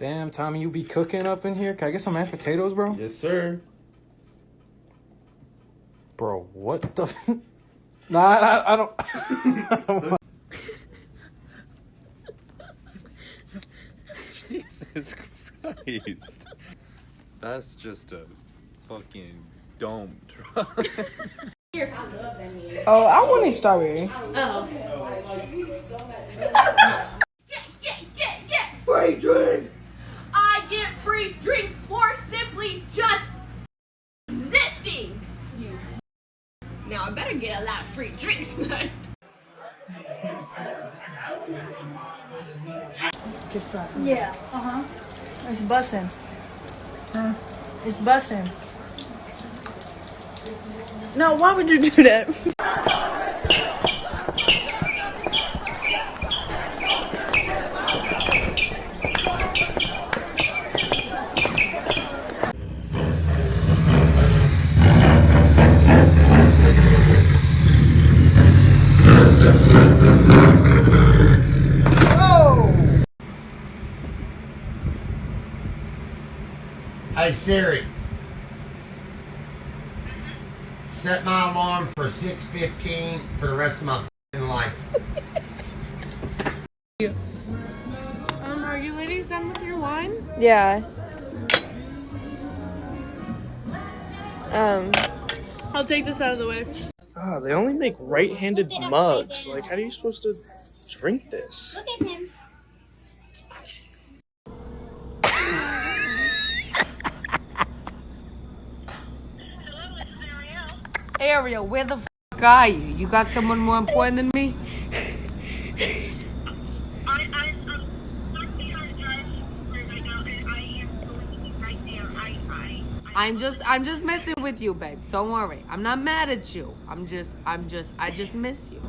Damn, Tommy, you be cooking up in here? Can I get some mashed potatoes, bro? Yes, sir. Bro, what the... Nah, I don't... Jesus Christ. That's just a fucking dome truck. Oh, I want a strawberry. Oh. Get free drinks! I get free drinks for simply just existing! Now I better get a lot of free drinks, man. Yeah, It's bussin'. It's bussin'. No, why would you do that? Hey Siri, set my alarm for 6:15 for the rest of my f***ing life. Are you ladies done with your wine? Yeah. I'll take this out of the way. Ah, they only make right-handed mugs. Like, how are you supposed to drink this? Look at him. Ariel, where the f*** are you? You got someone more important than me? I'm stuck behind a drive right now, and I am going to be right there. I'm just messing with you, babe. Don't worry. I'm not mad at you. I just miss you.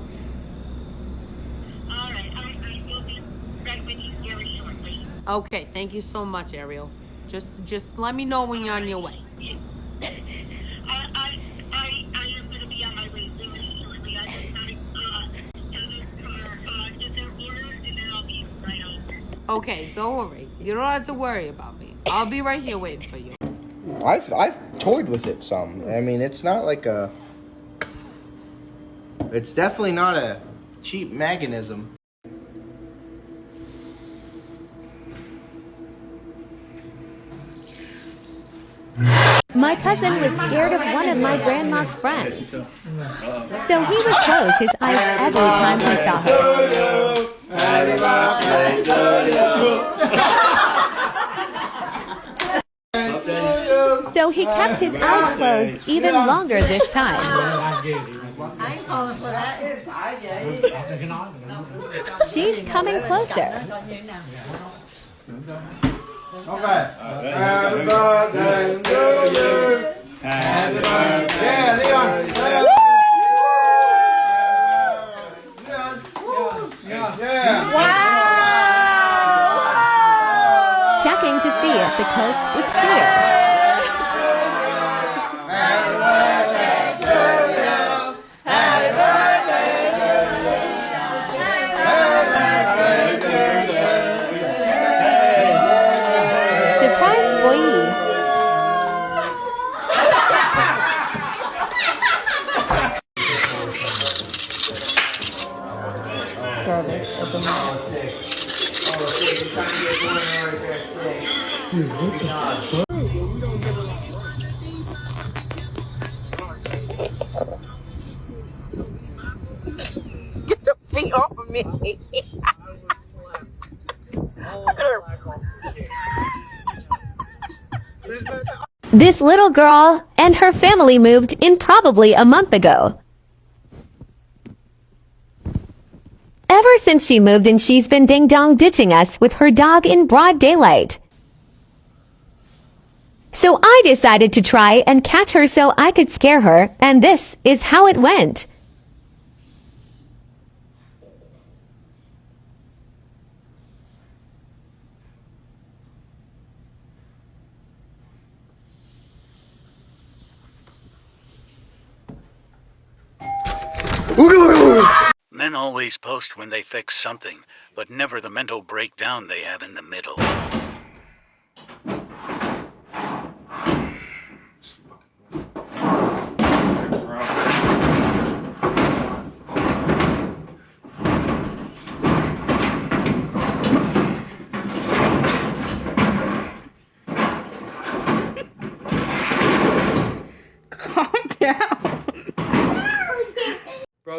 All right, I will be right with you very shortly. Okay, thank you so much, Ariel. Just let me know when you're on your way. I am going to be on my way very shortly. I just got to get their order, and then I'll be right over. Okay, don't worry. You don't have to worry about me. I'll be right here waiting for you. I've toyed with it some. I mean, it's not like a... It's definitely not a cheap mechanism. My cousin was scared of one of my grandma's friends, so he would close his eyes every time he saw her. So he kept his eyes closed even longer this time. I ain't falling for that. She's coming closer. Okay. Happy birthday to you. Happy birthday. Yeah, Leon. Yeah. Wow! Checking to see if the coast was clear. Jarvis, open my Get your feet off of me. This little girl and her family moved in probably a month ago. Ever since she moved in, she's been ding-dong ditching us with her dog in broad daylight. So I decided to try and catch her so I could scare her, and this is how it went. Men always post when they fix something, but never the mental breakdown they have in the middle.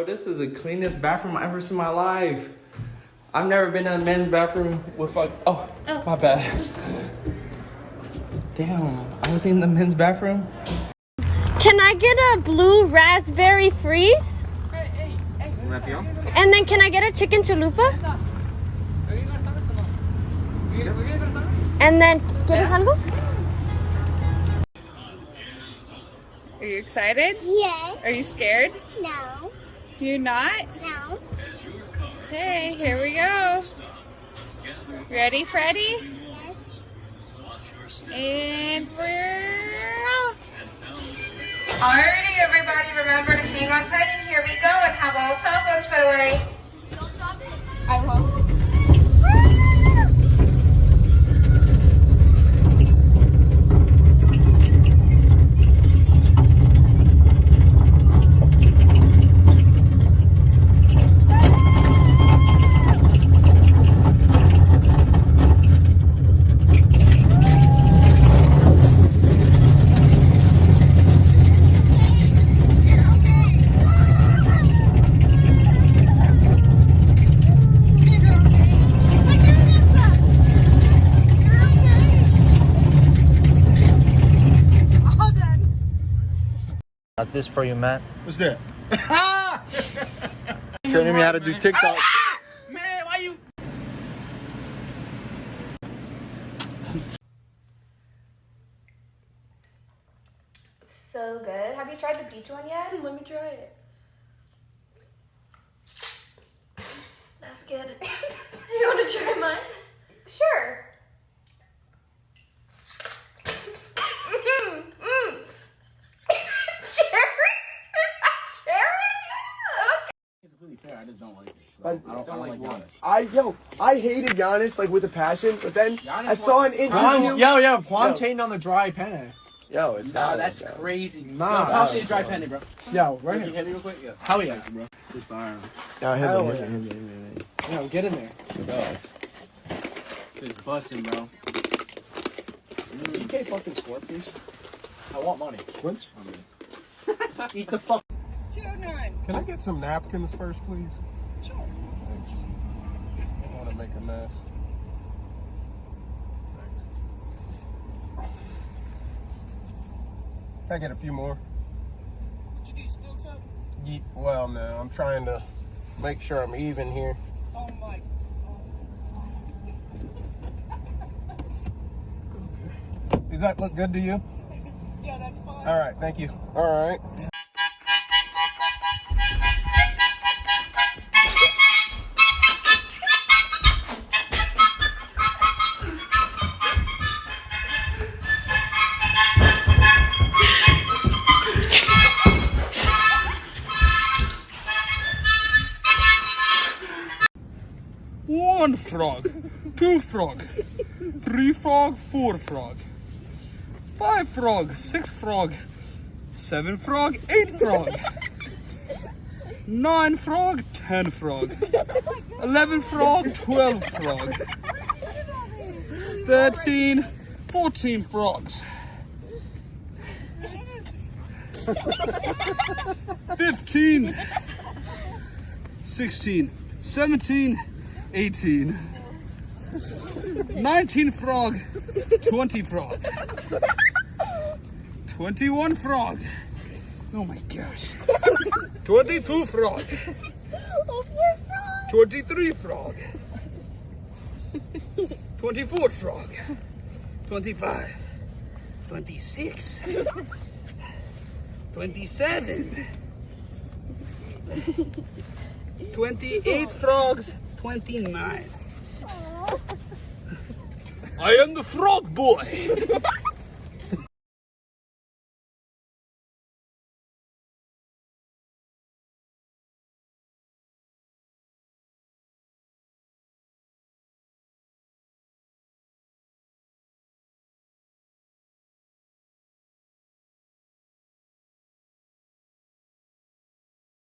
Bro, this is the cleanest bathroom I've ever seen in my life. I've never been in a men's bathroom with like, oh, my bad. Damn, I was in the men's bathroom. Can I get a blue raspberry freeze? And then can I get a chicken chalupa? And then, ¿quieres algo? Are you excited? Yes. Are you scared? No. You're not? No. Okay, here we go. Ready, Freddie? Yes. And we're off. Alrighty, everybody, remember to keep on cutting. Here we go, and have all cell phones put away. Don't stop it. I won't. Got this for you, Matt. What's that? Showing me how to do TikTok. Man, why you? So good. Have you tried the peach one yet? Let me try it. That's good. You want to try mine? Sure. I just don't like it. I don't like Giannis. I hated Giannis like with a passion, but then I saw an interview. Yo, Quan chained on the dry penne. Yo, it's Nah, not. that's crazy. Nah, Yo, toss me a dry penne, bro. Yo, right here. Hit me real quick? Yeah. Hell yeah, bro. Just iron. Yo, hit me. Yo, get in there. Just busting, bro. You can't fucking score, please. I want money. Quince? Eat the fuck. Can I get some napkins first, please? Sure. Thanks. I don't want to make a mess. Thanks. Can I get a few more? Did you spill something? Yeah, well, no. I'm trying to make sure I'm even here. Oh my. Does that look good to you? Yeah, that's fine. All right, thank you. All right. One frog, 2 frog, 3 frog, 4 frog, 5 frog, 6 frog, 7 frog, 8 frog, 9 frog, 10 frog, 11 frog, 12 frog, 13, 14 frogs, 15, 16, 17, 18, 19 frog, 20 frog, 21 frog, oh my gosh, 22 frog, 23 frog, 24 frog, 25, 26, 27, 28 frogs, 29. I am the frog boy.